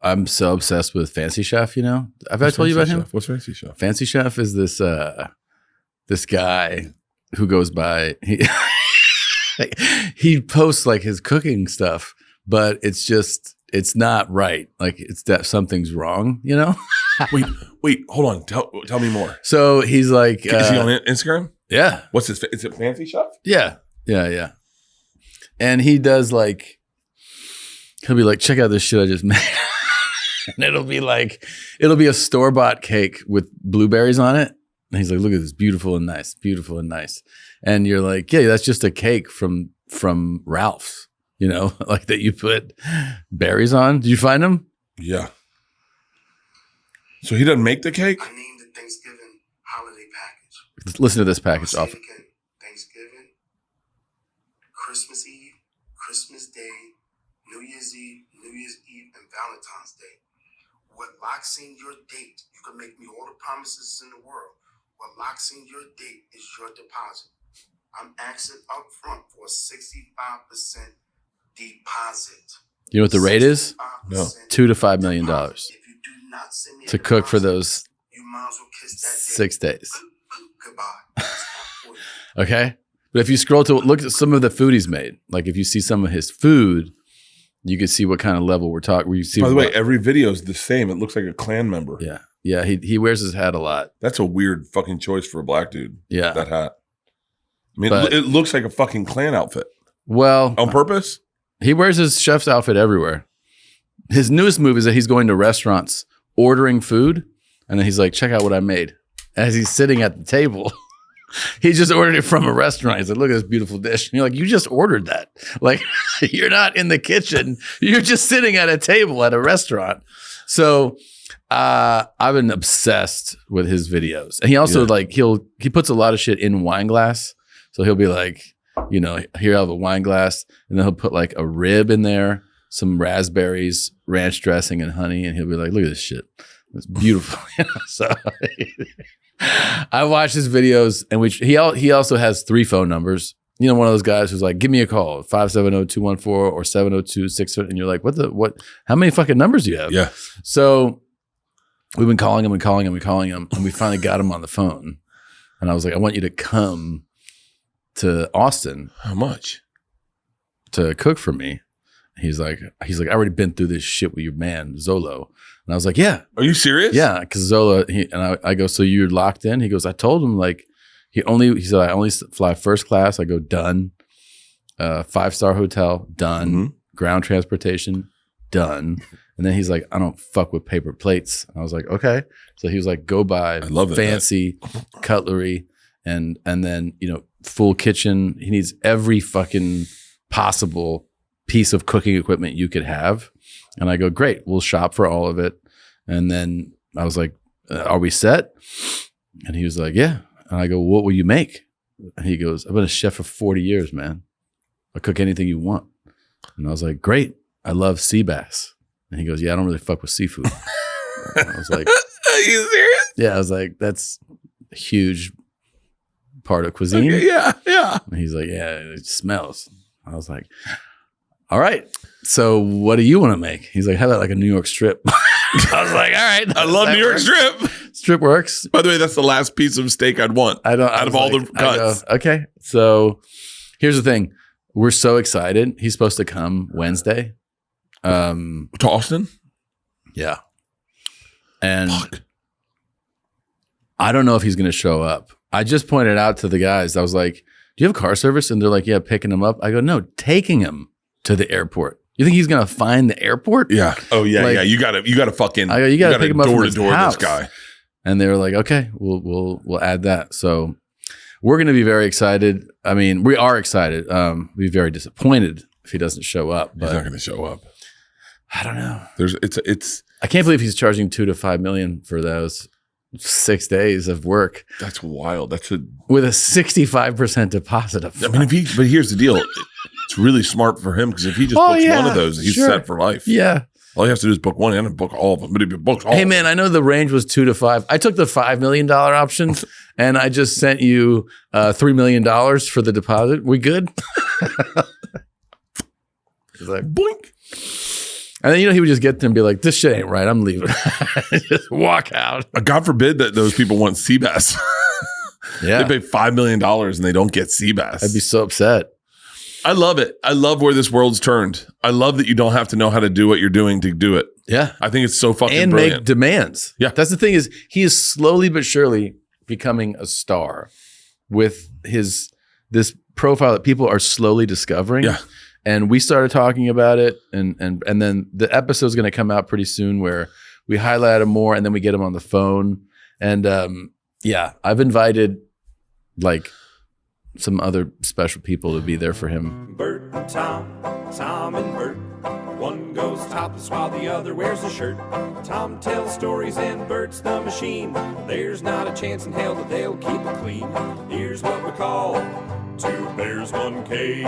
I'm so obsessed with Fancy Chef. You know, have I told you about him? What's Fancy Chef? Fancy Chef is this this guy who goes by he posts like his cooking stuff, but it's not right. Like it's that something's wrong. You know. Wait, hold on. Tell me more. So he's like, is he on Instagram? Yeah. What's his? Is it Fancy Chef? Yeah. And he does like, he'll be like, check out this shit I just made. And it'll be a store-bought cake with blueberries on it. And he's like, look at this, beautiful and nice. And you're like, yeah, that's just a cake from Ralph's, you know, like that you put berries on. Did you find them? Yeah. So he doesn't make the cake? I named the Thanksgiving holiday package. Listen to this package off. Thanksgiving, Christmas Eve, Christmas Day, New Year's Eve, and Valentine's Day. What locks in your date, you can make me all the promises in the world. What locks in your date is your deposit. I'm asking up front for a 65% deposit. You know what the rate is? No. $2 to $5 million to cook for those you might as well kiss that 6 days. Goodbye. Okay. But if you scroll to look at some of the food he's made, like if you see some of his food, you can see what kind of level we're talking. Where you see. By the way, every video is the same. It looks like a Klan member. Yeah. He wears his hat a lot. That's a weird fucking choice for a black dude. Yeah. That hat. I mean, But- it looks like a fucking Klan outfit. Well, On purpose? he wears his chef's outfit everywhere. His newest move is that he's going to restaurants, ordering food, and then he's like, check out what I made. As he's sitting at the table, he just ordered it from a restaurant. He's like, look at this beautiful dish. And you're like, you just ordered that. Like, you're not in the kitchen. You're just sitting at a table at a restaurant. So I've been obsessed with his videos. And he also like, he puts a lot of shit in wine glass. So he'll be like, you know, here I have a wine glass, and then he'll put like a rib in there, some raspberries, ranch dressing, and honey, and he'll be like, look at this shit. It's beautiful. So I watch his videos, and he also has 3 phone numbers. You know, one of those guys who's like, give me a call, 570-214 or 702-6, and you're like, what? How many fucking numbers do you have? Yeah. So we've been calling him, and we finally got him on the phone. And I was like, I want you to come to Austin. How much? To cook for me. He's like, I already been through this shit with your man, Zolo. And I was like, yeah. Are you serious? Yeah, because Zola, I go, so you're locked in? He goes, I told him like, he said, I only fly first class. I go, done. 5-star hotel, done. Mm-hmm. Ground transportation, done. And then he's like, I don't fuck with paper plates. I was like, okay. So he was like, go buy fancy cutlery and then, you know, full kitchen. He needs every fucking possible piece of cooking equipment you could have. And I go, great, we'll shop for all of it. And then I was like, are we set? And he was like, yeah. And I go, what will you make? And he goes, I've been a chef for 40 years, man. I'll cook anything you want. And I was like, great. I love sea bass. And he goes, yeah, I don't really fuck with seafood. And I was like, are you serious? Yeah. I was like, that's a huge part of cuisine. Okay, yeah. And he's like, yeah, it smells. I was like, all right. So what do you want to make? He's like, how about like a New York strip? I was like, all right. I love New York strip. Strip works. By the way, that's the last piece of steak I'd want. Out of all the cuts. Okay. So here's the thing. We're so excited. He's supposed to come Wednesday. To Austin? Yeah. And I don't know if he's going to show up. I just pointed out to the guys, I was like, do you have car service? And they're like, yeah, picking him up. I go, no, taking him to the airport. You think he's going to find the airport? Yeah. Oh, yeah, like, yeah. You gotta fucking. I go, you gotta pick him up from his house. This guy. And they were like, okay, we'll add that. So we're going to be very excited. I mean, we are excited. We'll be very disappointed if he doesn't show up. But he's not going to show up. I don't know. It's. I can't believe he's charging $2 to $5 million for those 6 days of work. That's wild. With a 65% deposit up front. I mean, but here's the deal. It's really smart for him because if he just books one of those, he's set for life. Yeah. All he has to do is book one and book all of them. But if he books all hey, man, I know the range was 2 to 5. I took the $5 million option and I just sent you $3 million for the deposit. We good? He's like, boink. And then, he would just get there and be like, this shit ain't right. I'm leaving. Just walk out. God forbid that those people want sea bass. Yeah. They pay $5 million and they don't get sea bass. I'd be so upset. I love it. I love where this world's turned. I love that you don't have to know how to do what you're doing to do it. Yeah. I think it's so fucking and brilliant. make demands. Yeah. That's the thing is he is slowly but surely becoming a star with this profile that people are slowly discovering. Yeah. And we started talking about it and then the episode's going to come out pretty soon where we highlight him more and then we get him on the phone. And I've invited like some other special people to be there for him. Bert and Tom and Bert. One goes topless while the other wears a shirt. Tom tells stories and Bert's the machine. There's not a chance in hell that they'll keep it clean. Here's what we call 2 bears, 1 cave.